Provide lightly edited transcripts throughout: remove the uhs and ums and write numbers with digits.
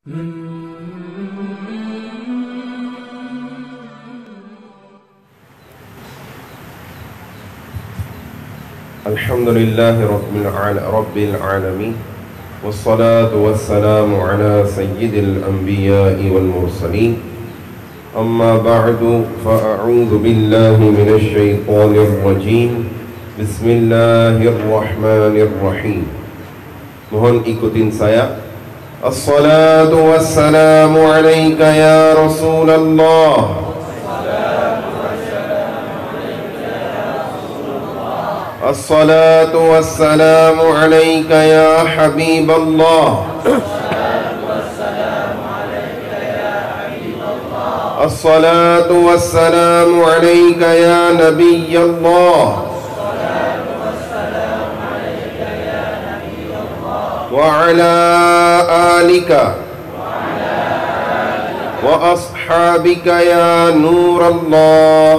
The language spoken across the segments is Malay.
Alhamdulillahi Rabbil Alamin, wassalatu wassalamu ala sayyidil anbiya'i wal mursalin. Amma ba'du, fa'a'udhu billahi minash shaitanir rajim. Bismillahirrahmanirrahim. Mohon ikutin saya. Assalatu wassalamu alayka ya Rasulullah. الصلاة والسلام عليك يا حبيب الله. الصلاة والسلام عليك يا نبي الله. وعلى آلك وأصحابك يا نور الله.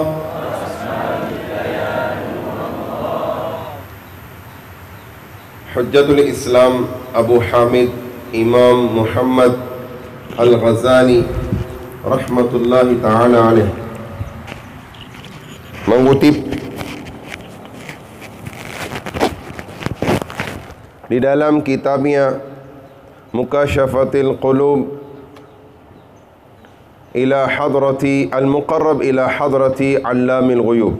Hujjatul Islam Abu Hamid Imam Muhammad Al-Ghazali rahmatullahi ta'ala alaih mengutip di dalam kitabnya Mukashafatil Qulub ila hadrati al-muqarrab ila hadrati allamil ghuyub.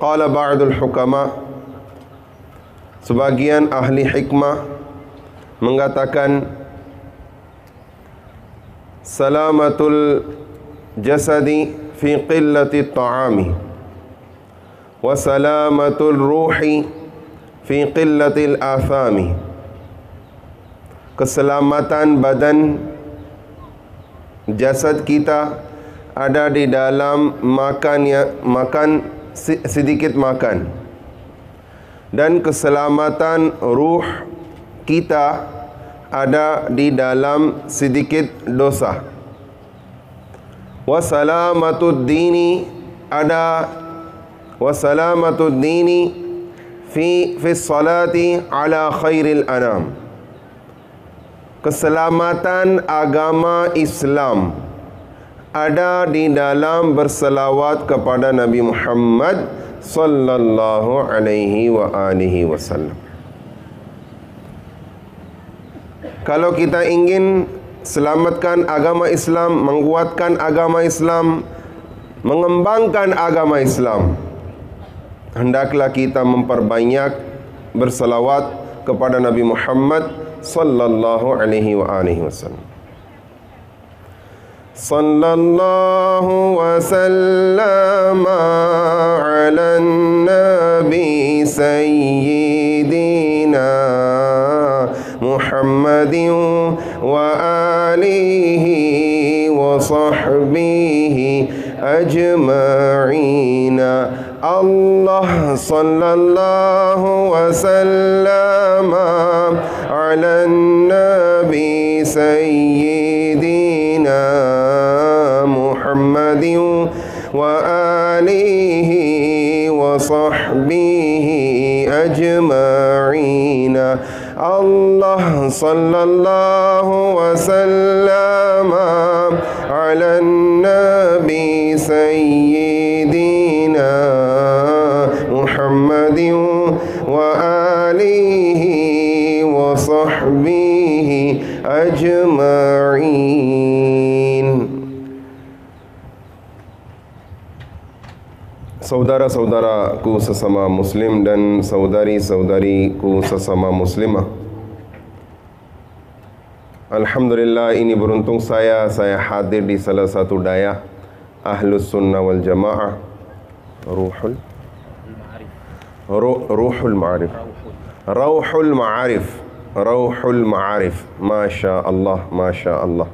Qala ba'dul hukama, sebagian ahli hikmah mengatakan, salamatul jasadi fi qillati ta'ami wa salamatul ruhi fi qillatil athami. Keselamatan badan jasad kita ada di dalam sedikit makan, dan keselamatan ruh kita ada di dalam sedikit dosa. Wasalamatud dini fi salati ala khairil anam. Keselamatan agama Islam ada di dalam berselawat kepada Nabi Muhammad sallallahu alaihi wa alihi wasallam. Kalau kita ingin selamatkan agama Islam, menguatkan agama Islam, mengembangkan agama Islam, hendaklah kita memperbanyak berselawat kepada Nabi Muhammad sallallahu alaihi wa alihi wasallam. Sallallahu wa sallama ala nabi sayyidina Muhammadin wa alihi wa sahbihi ajma'ina. Allah sallallahu wa sallama ala nabi sayyidina Muhammadin wa alihi wa sahbihi ajma'ina. Allah sallallahu wa sallama ala nabi sayyidina Muhammadin wa alihi wa sahbihi ajma'in. Saudara-saudaraku sesama muslim dan saudari-saudariku sesama muslimah, alhamdulillah, ini beruntung saya hadir di salah satu daya Ahlus Sunnah wal Jamaah, Rauhul Ma'arif. Masya Allah, Masya Allah.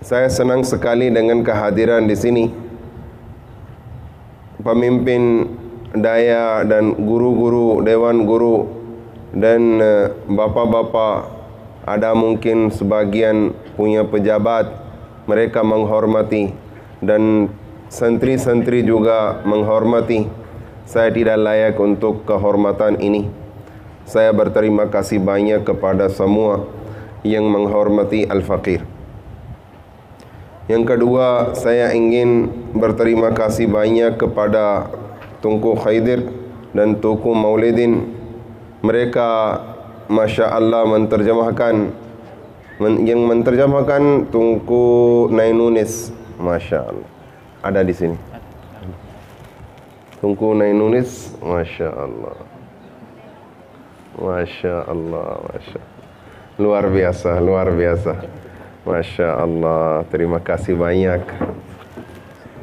Saya senang sekali dengan kehadiran di sini pemimpin daya dan guru-guru, dewan guru dan bapak-bapak. Ada mungkin sebagian punya pejabat, mereka menghormati, dan santri-santri juga menghormati. Saya tidak layak untuk kehormatan ini. Saya berterima kasih banyak kepada semua yang menghormati Al-Faqir. Yang kedua, saya ingin berterima kasih banyak kepada Tunku Khaidir dan Tunku Maulidin. Mereka Masya Allah yang menterjemahkan Tunku Nainunis. Masya Allah, ada di sini. Tunku Nainunis, Masya Allah, Masya Allah, Masya Allah. Luar biasa, luar biasa. Masya Allah, terima kasih banyak.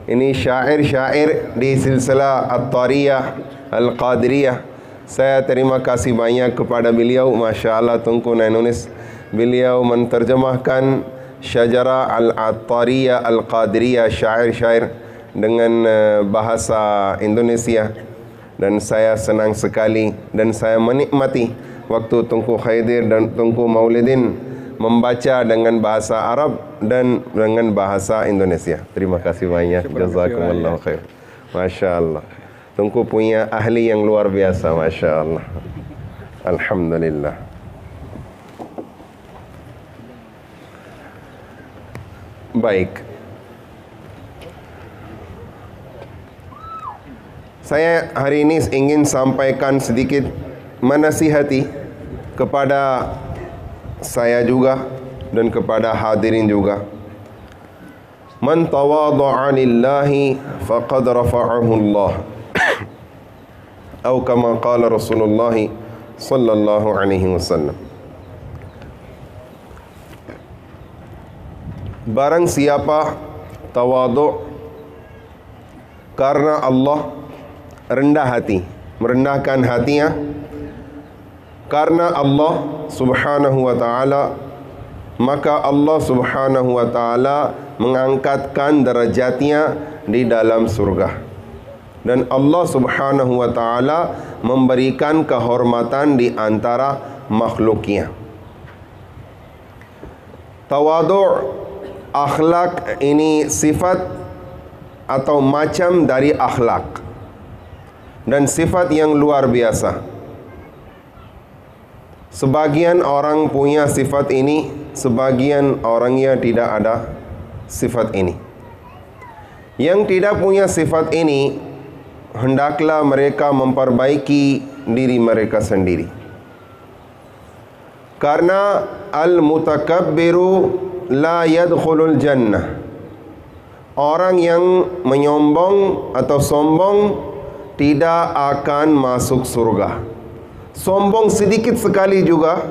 Ini syair-syair di silsilah At-Tariyah Al-Qadiriyah. Saya terima kasih banyak kepada beliau. Masya Allah, Tunku Nainunis. Beliau menterjemahkan Syajarah Al-Tariyah Al-Qadiriyah, syair-syair dengan bahasa Indonesia. Dan saya senang sekali dan saya menikmati waktu Tunku Khaidir dan Tunku Maulidin membaca dengan bahasa Arab dan dengan bahasa Indonesia. Terima kasih banyak. Jazakumullah khair. Masya Allah. Tunku punya ahli yang luar biasa. Masya Allah. Alhamdulillah. Baik. Saya hari ini ingin sampaikan sedikit menasihati kepada saya juga dan kepada hadirin juga. Man tawadha'a lillahi faqad rafa'ahu Allah. Atau kama qala Rasulullah sallallahu alaihi wasallam. Barang siapa tawadhu' karena Allah, rendah hati, merendahkan hatinya karena Allah subhanahu wa ta'ala, maka Allah subhanahu wa ta'ala mengangkatkan derajatnya di dalam surga. Dan Allah subhanahu wa ta'ala memberikan kehormatan di antara makhluknya. Tawadhu' akhlak ini sifat atau macam dari akhlak, dan sifat yang luar biasa. Sebagian orang punya sifat ini, sebagian orangnya tidak ada sifat ini. Yang tidak punya sifat ini, hendaklah mereka memperbaiki diri mereka sendiri. Karena al-mutakabbiru la yadkhulul jannah. Orang yang menyombong atau sombong tidak akan masuk surga. Sombong sedikit sekali juga,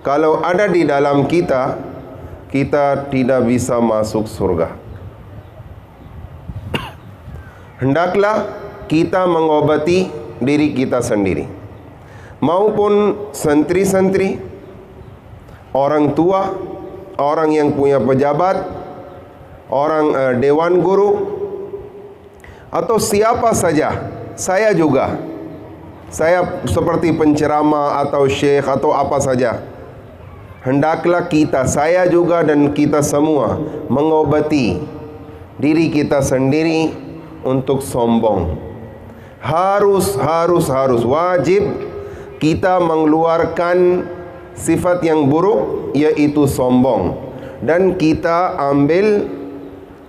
kalau ada di dalam kita, kita tidak bisa masuk surga. Hendaklah kita mengobati diri kita sendiri, maupun santri-santri, orang tua, orang yang punya pejabat, orang dewan guru, atau siapa saja. Saya juga, saya seperti penceramah atau syekh atau apa saja. Hendaklah kita, saya juga dan kita semua mengobati diri kita sendiri untuk sombong. Harus wajib kita mengeluarkan sifat yang buruk, yaitu sombong, dan kita ambil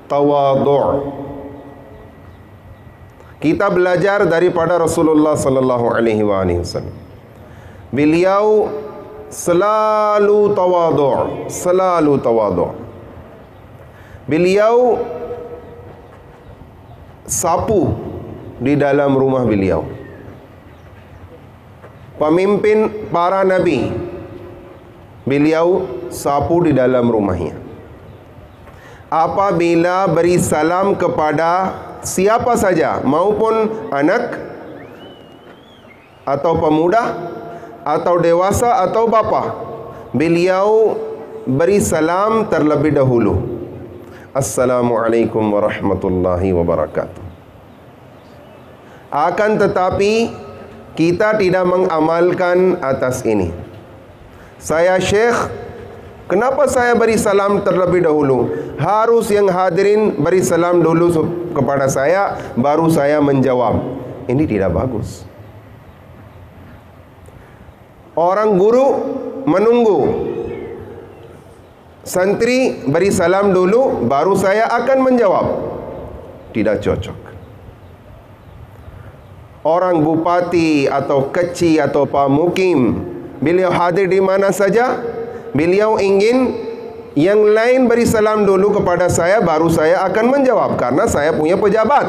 tawadhu'. Kita belajar daripada Rasulullah sallallahu alaihi wasallam. Beliau selalu tawadhu'. Beliau sapu di dalam rumah beliau. Pemimpin para nabi, beliau sapu di dalam rumahnya. Apabila beri salam kepada siapa saja, maupun anak atau pemuda atau dewasa atau bapa, beliau beri salam terlebih dahulu. Assalamualaikum warahmatullahi wabarakatuh. Akan tetapi kita tidak mengamalkan atas ini. Saya syekh, kenapa saya beri salam terlebih dahulu? Harus yang hadirin beri salam dulu kepada saya, baru saya menjawab. Ini tidak bagus. Orang guru menunggu santri beri salam dulu baru saya akan menjawab. Tidak cocok. Orang bupati atau kecil atau pamukim, beliau hadir di mana saja, beliau ingin yang lain beri salam dulu kepada saya baru saya akan menjawab, karena saya punya pejabat.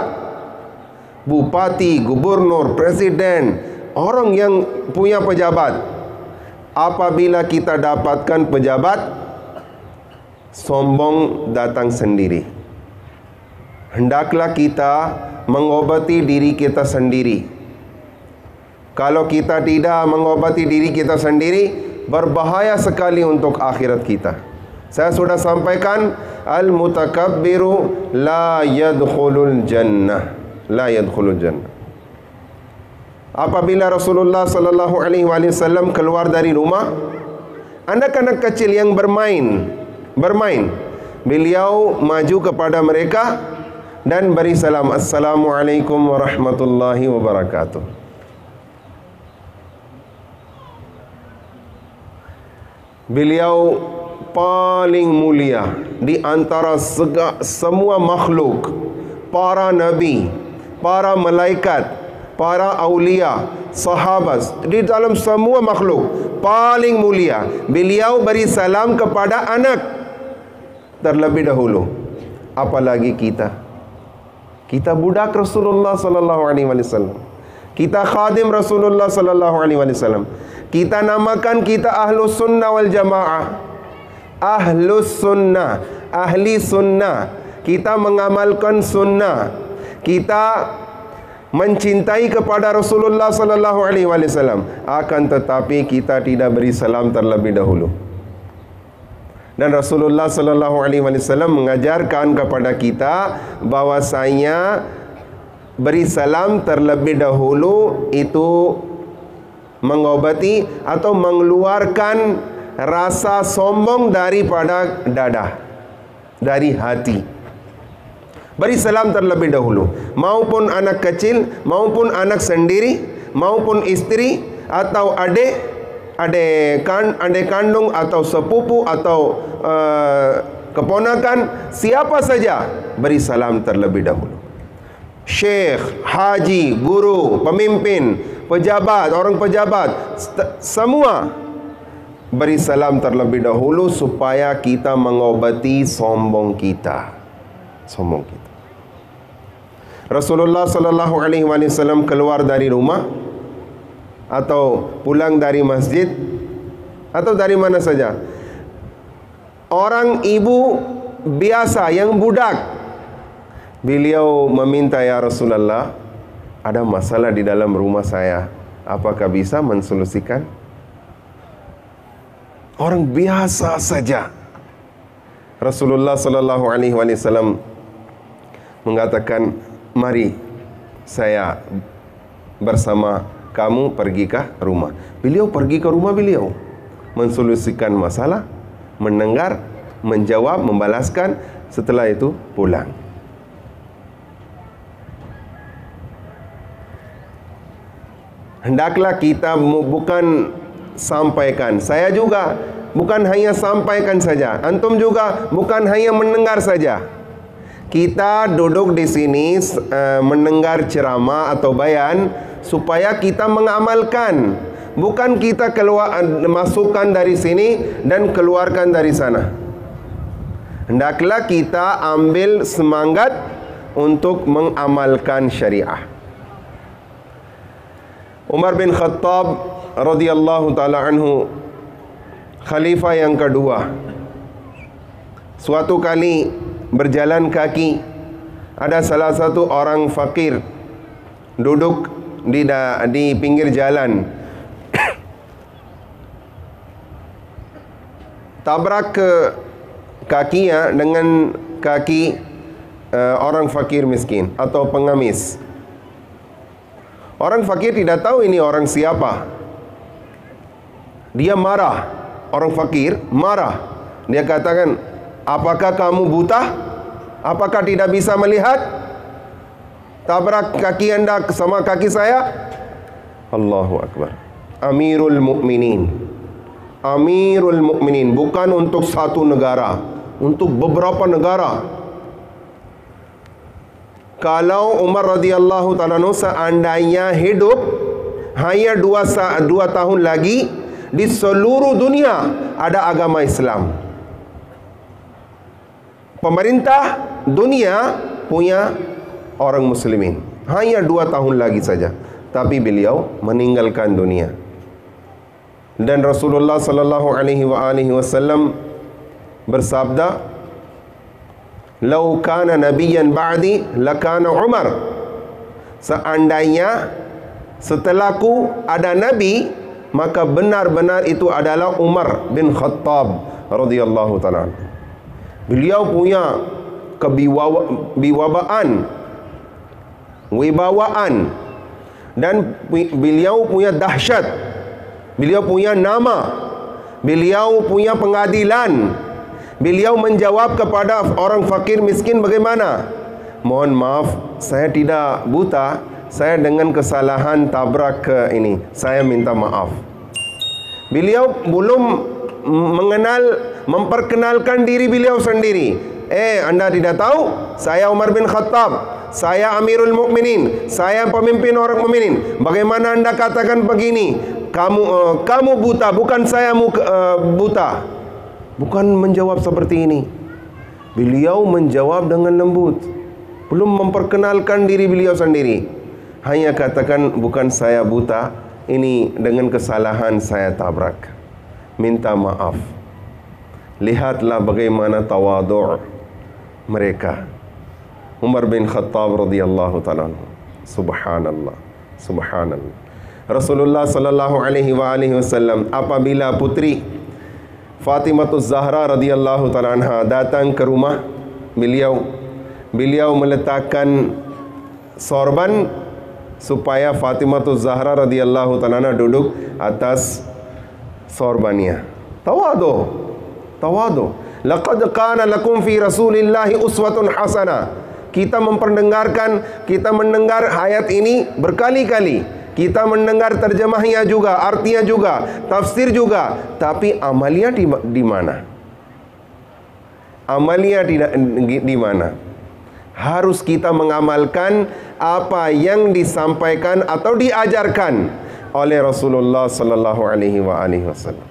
Bupati, gubernur, presiden, orang yang punya pejabat. Apabila kita dapatkan pejabat sombong datang sendiri, hendaklah kita mengobati diri kita sendiri. Kalau kita tidak mengobati diri kita sendiri, berbahaya sekali untuk akhirat kita. Saya sudah sampaikan, al-mutakabbiru la yadkhulul jannah. La yadkhulul jannah. Apabila Rasulullah sallallahu alaihi wasallam keluar dari rumah, anak-anak kecil yang bermain, beliau maju kepada mereka dan beri salam, Assalamualaikum warahmatullahi wabarakatuh. Beliau paling mulia di antara semua makhluk, para nabi, para malaikat, para aulia, sahabat, di dalam semua makhluk paling mulia. Beliau beri salam kepada anak terlebih dahulu. Apalagi kita budak Rasulullah sallallahu alaihi wasallam. Kita khadim Rasulullah sallallahu alaihi wasallam. Kita namakan kita ahlus sunnah wal jamaah. Ahlus sunnah, ahli sunnah. Kita mengamalkan sunnah. Kita mencintai kepada Rasulullah sallallahu alaihi wasallam, akan tetapi kita tidak beri salam terlebih dahulu. Dan Rasulullah sallallahu alaihi wasallam mengajarkan kepada kita bahwasanya beri salam terlebih dahulu itu mengobati atau mengeluarkan rasa sombong daripada dada, dari hati. Beri salam terlebih dahulu, maupun anak kecil, maupun anak sendiri, maupun istri atau adik kandung atau sepupu atau keponakan, siapa saja beri salam terlebih dahulu. Syekh, haji, guru, pemimpin, pejabat, orang pejabat, semua beri salam terlebih dahulu supaya kita mengobati sombong kita. Rasulullah sallallahu alaihi wasallam keluar dari rumah atau pulang dari masjid atau dari mana saja, orang ibu biasa yang budak, beliau meminta, ya Rasulullah, ada masalah di dalam rumah saya, apakah bisa mensolusikan? Orang biasa saja. Rasulullah sallallahu alaihi wasallam mengatakan, mari saya bersama kamu pergi ke rumah. Beliau pergi ke rumah beliau, mensolusikan masalah, mendengar, menjawab, membalaskan, setelah itu pulang. Hendaklah kita bukan sampaikan, saya juga bukan hanya sampaikan saja, antum juga bukan hanya mendengar saja. Kita duduk di sini mendengar ceramah atau bayan supaya kita mengamalkan, bukan kita masukkan dari sini dan keluarkan dari sana. Hendaklah kita ambil semangat untuk mengamalkan syariah. Umar bin Khattab radhiyallahu taala anhu, khalifah yang kedua, suatu kali berjalan kaki, ada salah satu orang fakir duduk di pinggir jalan, tabrak ke kakinya dengan kaki orang fakir miskin atau pengemis. Orang fakir tidak tahu ini orang siapa. Dia marah. Orang fakir marah. Dia katakan, apakah kamu buta? Apakah tidak bisa melihat? Tabrak kaki anda sama kaki saya? Allahu Akbar. Amirul Mukminin, Amirul Mukminin, bukan untuk satu negara, untuk beberapa negara. Kalau Umar radhiyallahu ta'ala anhu seandainya hidup hanya 2 tahun lagi, di seluruh dunia ada agama Islam. Pemerintah dunia punya orang muslimin. Hanya 2 tahun lagi saja. Tapi beliau meninggalkan dunia. Dan Rasulullah sallallahu alaihi wasallam bersabda, "Lau kana nabiyyan ba'di lakana Umar." Seandainya setelahku ada nabi, maka benar-benar itu adalah Umar bin Khattab radhiyallahu ta'ala. Beliau punya wibawaan, dan beliau punya dahsyat, beliau punya nama, beliau punya pengadilan, beliau menjawab kepada orang fakir miskin bagaimana. Mohon maaf, saya tidak buta, saya dengan kesalahan tabrak ke ini, saya minta maaf. Beliau belum memperkenalkan diri beliau sendiri. Anda tidak tahu, saya Umar bin Khattab, saya Amirul Mukminin, saya pemimpin orang mukminin. Bagaimana Anda katakan begini? Kamu buta, bukan saya buta. Bukan menjawab seperti ini. Beliau menjawab dengan lembut, belum memperkenalkan diri beliau sendiri. Hanya katakan, bukan saya buta, ini dengan kesalahan saya tabrak, minta maaf. Lihatlah bagaimana tawadhu' mereka. Umar bin Khattab radhiyallahu ta'ala. Subhanallah, subhanallah. Rasulullah sallallahu alaihi wasallam apabila putri Fatimah Zahra radhiyallahu ta'ala anha datang ke rumah beliau meletakkan sorban supaya Fatimah Zahra radhiyallahu ta'ala anha duduk atas sorbannya. Tawadu. Laqad kana lakum fi Rasulillahi uswatun hasanah. Kita mendengar ayat ini berkali-kali. Kita mendengar terjemahnya juga, artinya juga, tafsir juga. Tapi amalia di mana? Amalia di mana? Harus kita mengamalkan apa yang disampaikan atau diajarkan oleh Rasulullah sallallahu alaihi wasallam.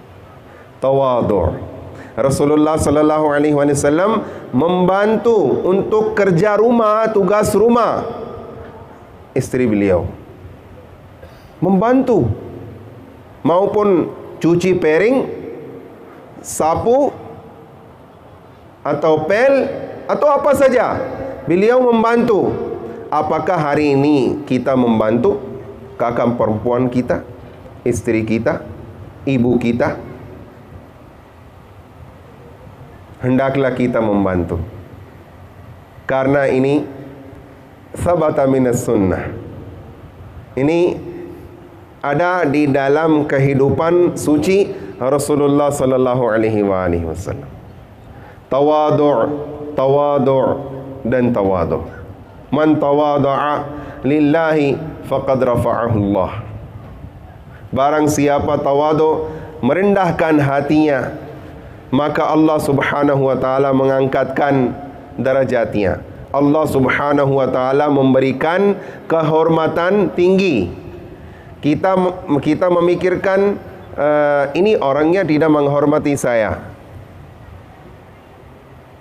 Tawadhu'. Rasulullah sallallahu alaihi wasallam membantu untuk kerja rumah, tugas rumah istri beliau. Membantu maupun cuci piring, sapu atau pel atau apa saja, beliau membantu. Apakah hari ini kita membantu kakak perempuan kita, istri kita, ibu kita? Hendaklah kita membantu, karena ini sabata minas sunnah. Ini ada di dalam kehidupan suci Rasulullah sallallahu alaihi wasallam. Tawadhu' dan tawadhu'. Man tawadha'a lillahi faqad rafa'ahu Allah. Barang siapa tawadhu', merendahkan hatinya, maka Allah subhanahu wa ta'ala mengangkatkan derajatnya. Allah subhanahu wa ta'ala memberikan kehormatan tinggi. Kita memikirkan ini orangnya tidak menghormati saya,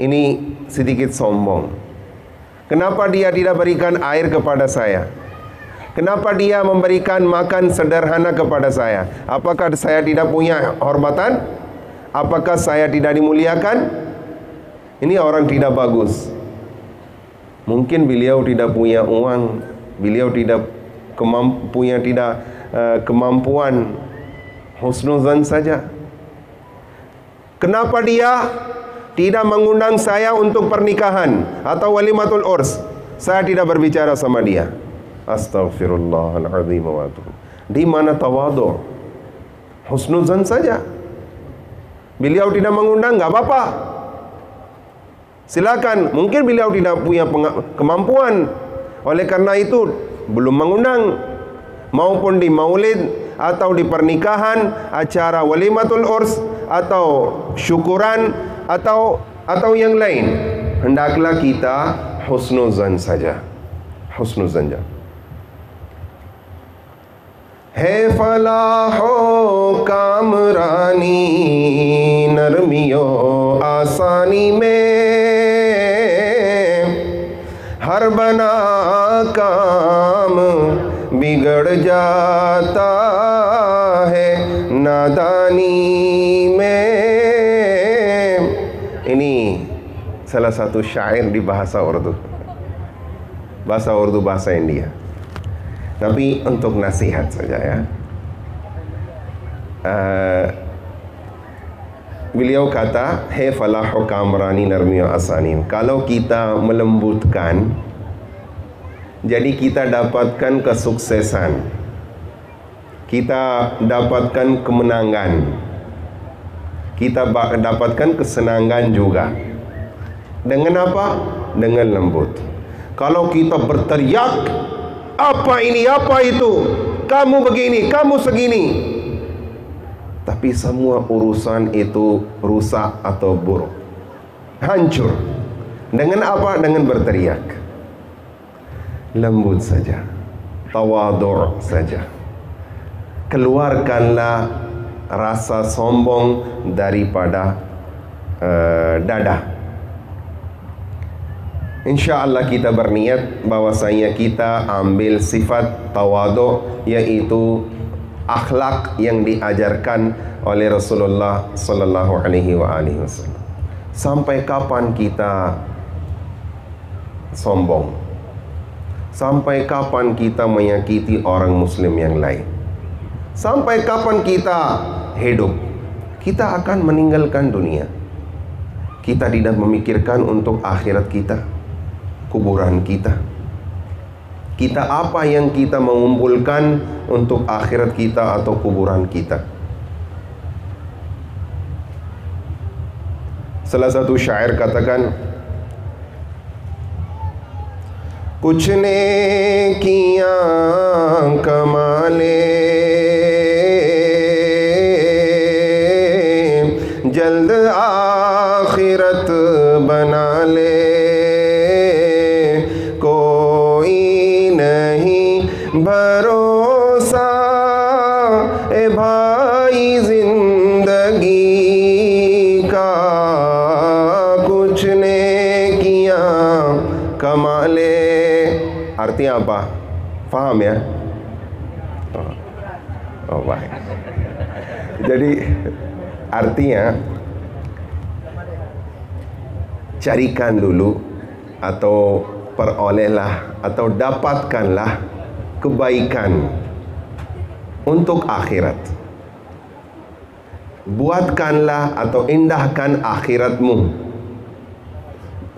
ini sedikit sombong. Kenapa dia tidak berikan air kepada saya? Kenapa dia memberikan makan sederhana kepada saya? Apakah saya tidak punya hormatan? Apakah saya tidak dimuliakan? Ini orang tidak bagus. Mungkin beliau tidak punya uang, beliau tidak kemampuan, husnuzan saja. Kenapa dia tidak mengundang saya untuk pernikahan atau walimatul urs? Saya tidak berbicara sama dia. Astaghfirullahaladzim wa atubu. Di mana tawadhu'? Husnuzan saja. Beliau tidak mengundang, enggak apa-apa. Silakan. Mungkin beliau tidak punya kemampuan, oleh karena itu belum mengundang. Maupun di maulid atau di pernikahan, acara walimatul urs, atau syukuran atau yang lain, hendaklah kita husnuzan saja. Husnuzan saja. है फलाहो कामरानी नरमियो आसानी में, हर बना काम बिगड़ जाता है नादानी में. Ini salah satu syair di bahasa Urdu. Bahasa Urdu, bahasa India. Tapi untuk nasihat saja ya. Beliau kata, "Hai falahu kamrani narmiyo asanim." Kalau kita melembutkan, jadi kita dapatkan kesuksesan, kita dapatkan kemenangan, kita dapatkan kesenangan juga. Dengan apa? Dengan lembut. Kalau kita berteriak, apa ini, apa itu, kamu begini, kamu segini, tapi semua urusan itu rusak atau buruk, hancur. Dengan apa? Dengan berteriak. Lembut saja, tawadhu saja. Keluarkanlah rasa sombong daripada dada. InsyaAllah kita berniat bahwasanya kita ambil sifat tawadhu, yaitu akhlak yang diajarkan oleh Rasulullah sallallahu alaihi wasallam. Sampai kapan kita sombong? Sampai kapan kita menyakiti orang muslim yang lain? Sampai kapan kita hidup? Kita akan meninggalkan dunia. Kita tidak memikirkan untuk akhirat kita, kuburan kita. Kita apa yang kita mengumpulkan untuk akhirat kita atau kuburan kita? Salah satu syair katakan, कुछ ने किया कमाले जल्द आखिरत बना ले, कोई नहीं भरोसा ए भाई जिंदगी का, कुछ ने किया कमाले. Artinya apa? Faham ya? Oh baik. Jadi artinya carikan dulu atau perolehlah atau dapatkanlah kebaikan untuk akhirat. Buatkanlah atau indahkan akhiratmu.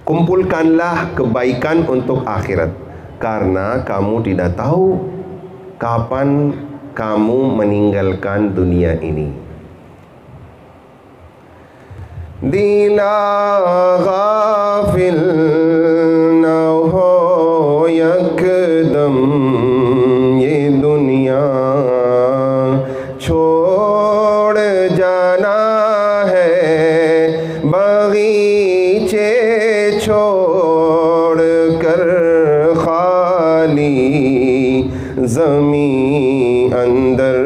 Kumpulkanlah kebaikan untuk akhirat, karena kamu tidak tahu kapan kamu meninggalkan dunia ini. Dila ghafil na ho yakdam ye dunia chhod jana hai, baghiche chhod kar ज़मीं अंदर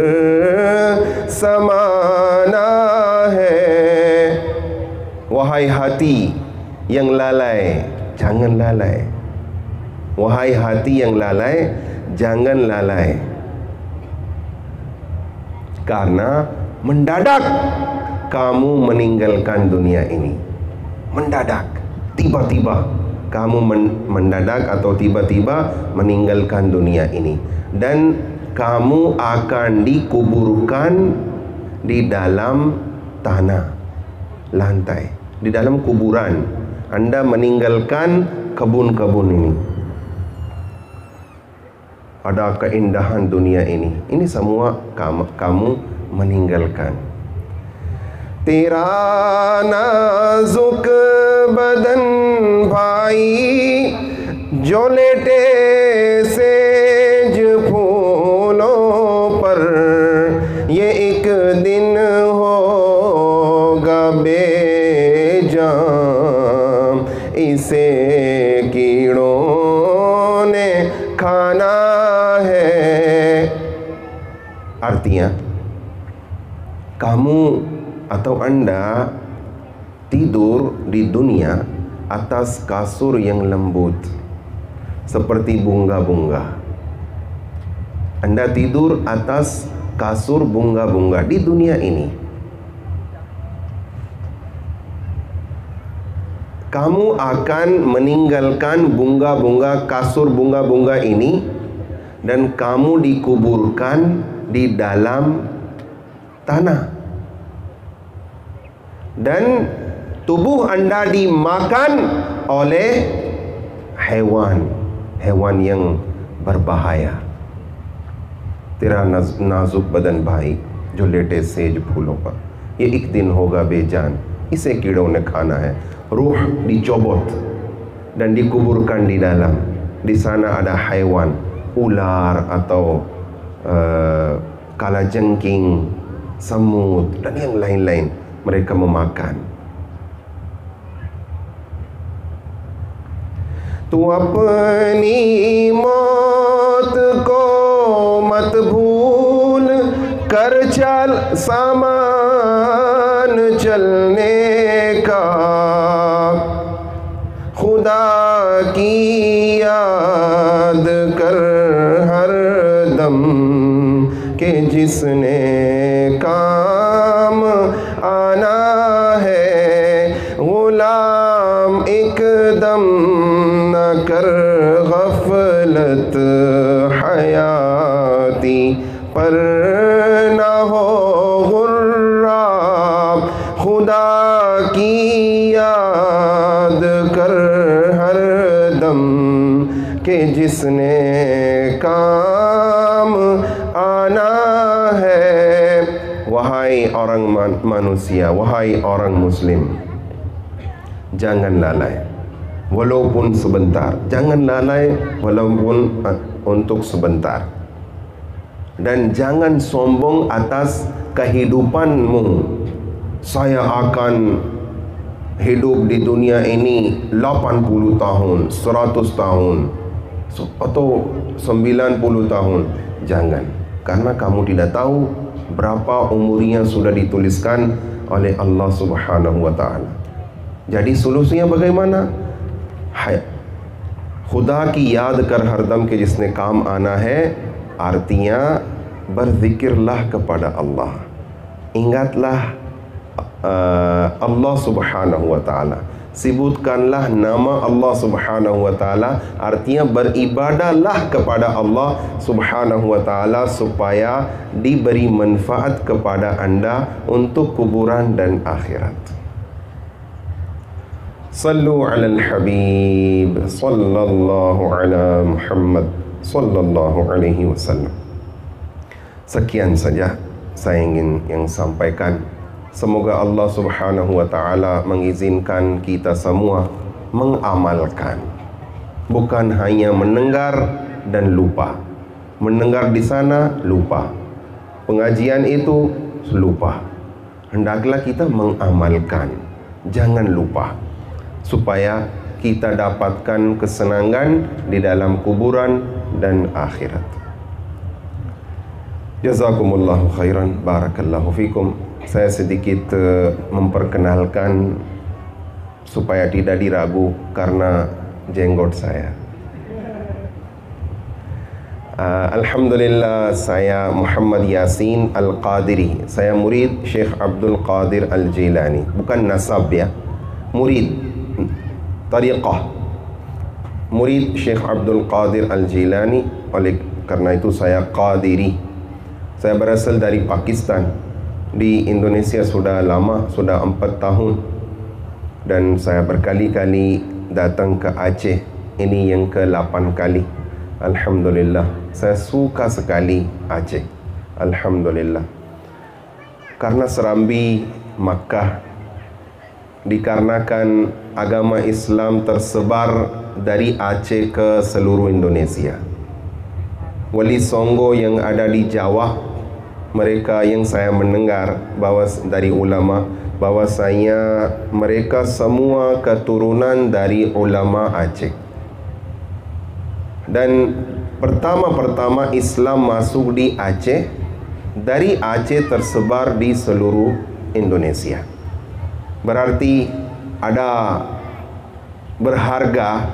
समाना है. Wahai hati yang lalai, jangan lalai. Wahai hati yang lalai, jangan lalai. Karena mendadak kamu meninggalkan dunia ini. Mendadak, tiba-tiba kamu mendadak atau tiba-tiba meninggalkan dunia ini, dan kamu akan dikuburkan di dalam tanah, lantai, di dalam kuburan. Anda meninggalkan kebun-kebun ini. Ada keindahan dunia ini. Ini semua kamu meninggalkan. Tera nazuk badan भाई जो लेटे सेज फूलों पर, ये एक दिन हो जाम, इसे कीड़ों ने खाना है. Artinya, kamu atau Anda tidur di dunia atas kasur yang lembut seperti bunga-bunga. Anda tidur atas kasur bunga-bunga di dunia ini. Kamu akan meninggalkan bunga-bunga, kasur bunga-bunga ini, dan kamu dikuburkan di dalam tanah. Dan tubuh Anda dimakan oleh hewan yang berbahaya. तेरा नाजुक बदन भाई जो लेटे सेज फूलों पर, ये एक दिन होगा बेजान, इसे कीड़ों ने खाना है. Ruh dicobot dan dikuburkan di dalam. Di sana ada haiwan, ular atau kalajengking, semut dan yang lain-lain. Mereka memakan. Tu apni maut ko mat bhul कर चल सामान चलने का, खुदा की याद कर हर दम के जिसने काम आना है. गुलाम एकदम न कर गफलत हयाती, पर न हो गुर्राम. खुदा की याद कर हर दम के जिसने काम आना है. Wahai orang manusia, wahai orang muslim, jangan lalai walaupun sebentar. Jangan lalai walaupun untuk sebentar. Dan jangan sombong atas kehidupanmu. Saya akan hidup di dunia ini 80 tahun, 100 tahun atau 90 tahun. Jangan, karena kamu tidak tahu berapa umurnya sudah dituliskan oleh Allah Subhanahu wa ta'ala. Jadi solusinya bagaimana? Khuda ki yaad kar hardam ke jisne kaam ana hai, artinya berzikirlah kepada Allah. Ingatlah Allah Subhanahu wa ta'ala. Sebutkanlah nama Allah Subhanahu wa ta'ala, artinya beribadahlah kepada Allah Subhanahu wa ta'ala supaya diberi manfaat kepada Anda untuk kuburan dan akhirat. Sallu ala al-habib sallallahu ala Muhammad sallallahu alaihi wasallam. Sekian saja saya ingin yang sampaikan. Semoga Allah Subhanahu wa ta'ala mengizinkan kita semua mengamalkan, bukan hanya mendengar dan lupa. Mendengar di sana lupa, pengajian itu lupa. Hendaklah kita mengamalkan, jangan lupa, supaya kita dapatkan kesenangan di dalam kuburan dan akhirat. Jazakumullahu khairan, barakallahu fikum. Saya sedikit memperkenalkan supaya tidak diragu karena jenggot saya. Alhamdulillah, saya Muhammad Yasin Al-Qadiri. Saya murid Syekh Abdul Qadir Al-Jilani. Bukan nasab ya, murid tariqah, murid Syekh Abdul Qadir Al-Jilani. Oleh karena itu saya Qadiri. Saya berasal dari Pakistan. Di Indonesia sudah lama, sudah 4 tahun. Dan saya berkali-kali datang ke Aceh. Ini yang ke-8 kali. Alhamdulillah, saya suka sekali Aceh. Alhamdulillah. Karena Serambi, Makkah, dikarenakan agama Islam tersebar dari Aceh ke seluruh Indonesia. Wali Songo yang ada di Jawa, mereka yang saya mendengar bahwa dari ulama, bahwasanya mereka semua keturunan dari ulama Aceh. Dan pertama-pertama Islam masuk di Aceh, dari Aceh tersebar di seluruh Indonesia. Berarti ada berharga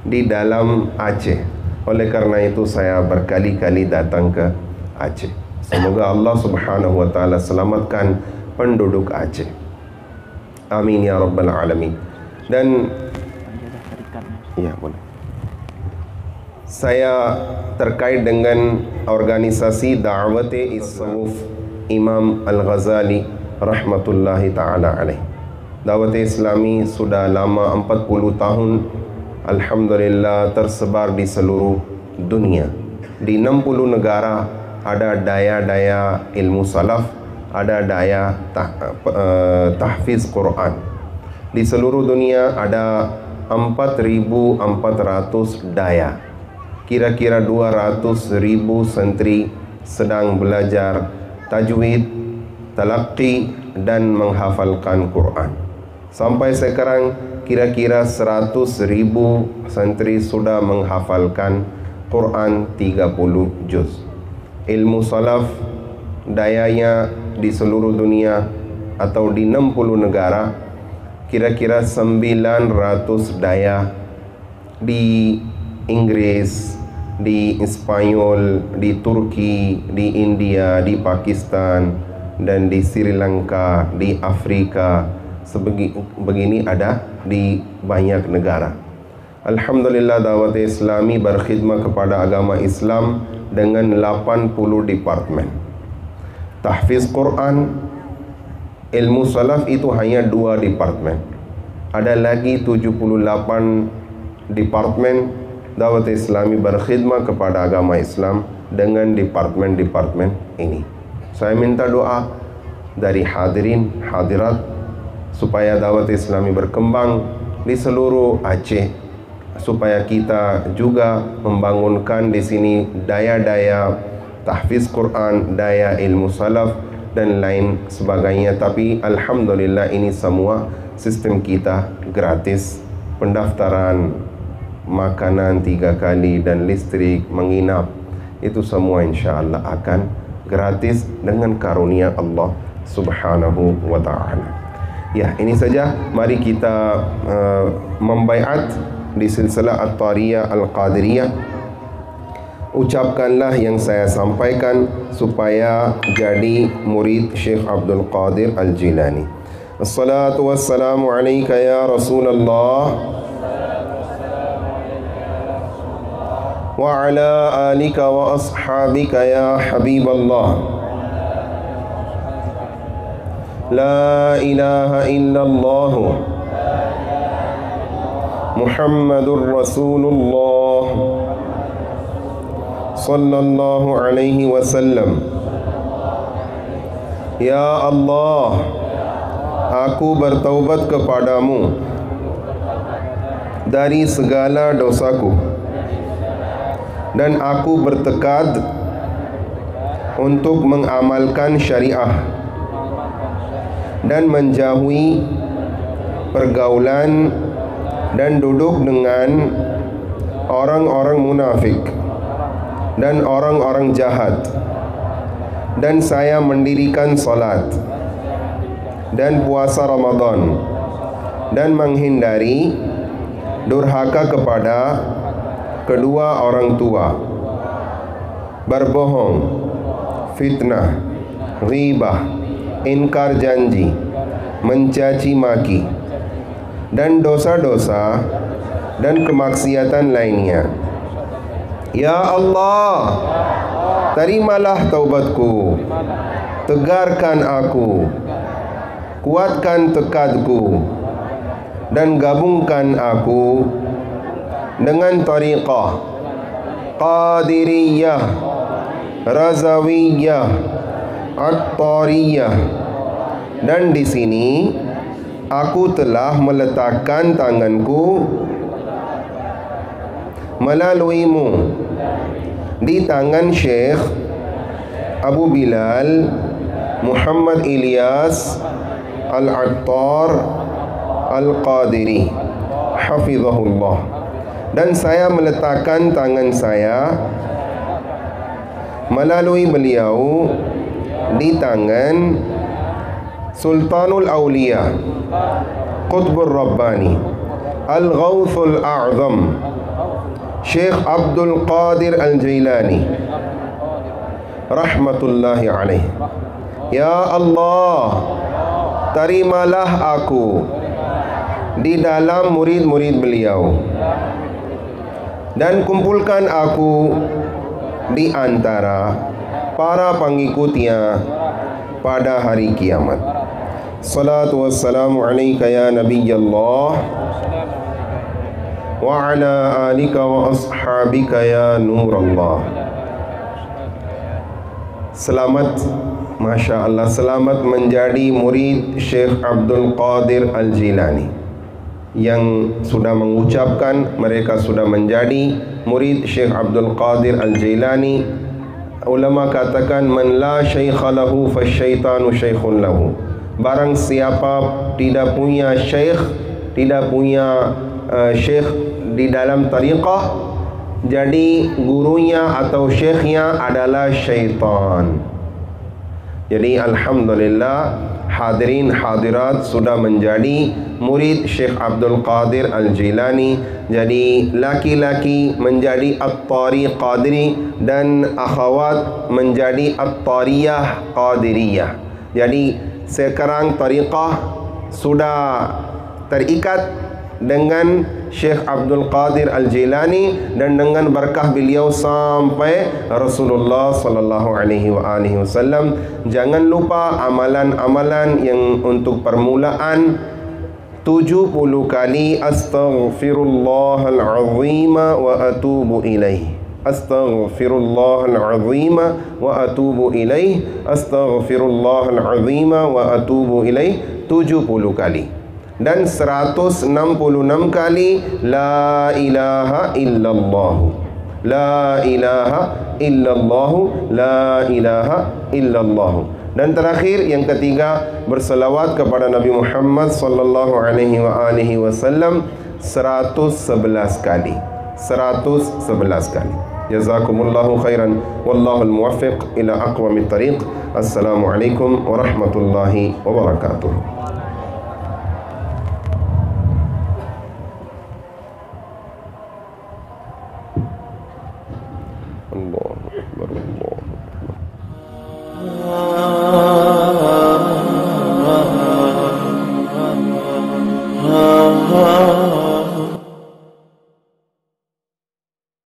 di dalam Aceh. Oleh karena itu saya berkali-kali datang ke Aceh. Semoga Allah Subhanahu wa taala selamatkan penduduk Aceh. Amin ya rabbal alamin. Dan ya boleh. Saya terkait dengan organisasi Da'wati Is-Sawuf Imam Al-Ghazali rahmatullahi taala alaih. Da'wati Islami sudah lama 40 tahun, alhamdulillah, tersebar di seluruh dunia. Di 60 negara ada daya-daya ilmu salaf, ada daya tahfiz Quran. Di seluruh dunia ada 4.400 daya. Kira-kira 200.000 santri sedang belajar tajwid, talaqi dan menghafalkan Quran. Sampai sekarang kira-kira 100.000 santri sudah menghafalkan Quran 30 juz. Ilmu salaf dayanya di seluruh dunia atau di 60 negara kira-kira 900 daya di Inggris, di Spanyol, di Turki, di India, di Pakistan, dan di Sri Lanka, di Afrika. Begini ada di banyak negara. Alhamdulillah, Da'wat Islami berkhidmat kepada agama Islam dengan 80 departemen. Tahfiz Quran, ilmu salaf itu hanya 2 departemen. Ada lagi 78 departemen. Da'wat Islami berkhidmat kepada agama Islam dengan departemen-departemen ini. Saya minta doa dari hadirin hadirat supaya Da'wat Islami berkembang di seluruh Aceh, supaya kita juga membangunkan di sini daya-daya tahfiz Quran, daya ilmu salaf dan lain sebagainya. Tapi alhamdulillah ini semua sistem kita gratis. Pendaftaran, makanan 3 kali dan listrik, menginap, itu semua insya-Allah akan gratis dengan karunia Allah Subhanahu wa taala. Ya, ini saja. Mari kita membaiat di silsilah At-Tariyah Al-Qadiriyah. Ucapkanlah yang saya sampaikan supaya jadi murid Syekh Abdul Qadir Al-Jilani. Assalatu wassalamu alayka ya Rasulullah wa ala alika wa ashabika ya Habiballah. La ilaha illallah Muhammadur Rasulullah sallallahu alaihi wasallam. Ya Allah, aku bertaubat kepadamu dari segala dosaku, dan aku bertekad untuk mengamalkan syariah dan menjauhi pergaulan dan duduk dengan orang-orang munafik dan orang-orang jahat, dan saya mendirikan salat dan puasa Ramadan dan menghindari durhaka kepada kedua orang tua, berbohong, fitnah, ghibah, ingkar janji, mencaci maki, dan dosa-dosa dan kemaksiatan lainnya. Ya Allah, terimalah taubatku, tegarkan aku, kuatkan tekadku, dan gabungkan aku dengan tariqah Qadiriyah, Razawiyah, At-Tariyah. Dan di sini aku telah meletakkan tanganku melaluimu di tangan Syekh Abu Bilal Muhammad Ilyas Al-Attar Al-Qadiri hafizahullah. Dan saya meletakkan tangan saya melalui beliau di tangan Sultanul Awliya Qutbur Rabbani Al-Ghawthul A'zam Syekh Abdul Qadir Al-Jailani rahmatullahi alaih. Ya Allah, terimalah aku di dalam murid-murid beliau dan kumpulkan aku di antara para pengikutnya pada hari kiamat. Salatu wassalamu alaika ya Nabiyallah wa ala alika wa ashabika ya Nurallah. Selamat, Masya Allah, selamat menjadi murid Syekh Abdul Qadir Al-Jilani. Yang sudah mengucapkan mereka sudah menjadi murid Syekh Abdul Qadir Al-Jilani. Ulama katakan, man la syaikha lahu fasyaitanu syaikhun lahu. Barang siapa tidak punya syekh, tidak punya syekh di dalam tariqah, jadi gurunya atau syekhnya adalah syaitan. Jadi alhamdulillah, hadirin hadirat sudah menjadi murid Syekh Abdul Qadir Al-Jilani. Jadi laki-laki menjadi At-Tari Qadiri dan akhwat menjadi At-Tariyah Qadiriyah. Jadi sekarang tariqah sudah terikat dengan Syekh Abdul Qadir Al-Jilani dan dengan berkah beliau sampai Rasulullah sallallahu alaihi wasallam. Jangan lupa amalan-amalan yang untuk permulaan 70 kali astaghfirullahal azim wa atubu ilaih. Astaghfirullahal azim wa atubu ilaih. Astaghfirullahal azim wa atubu ilaih 70 kali. Dan 166 kali la ilaha illallah, la ilaha illallah, la ilaha illallah. Dan terakhir yang ketiga, berselawat kepada Nabi Muhammad sallallahu alaihi wasallam 111 kali. 111 kali. Jazakumullahu khairan wallahul muwaffiq ila aqwamit tariq. Assalamualaikum warahmatullahi wabarakatuh.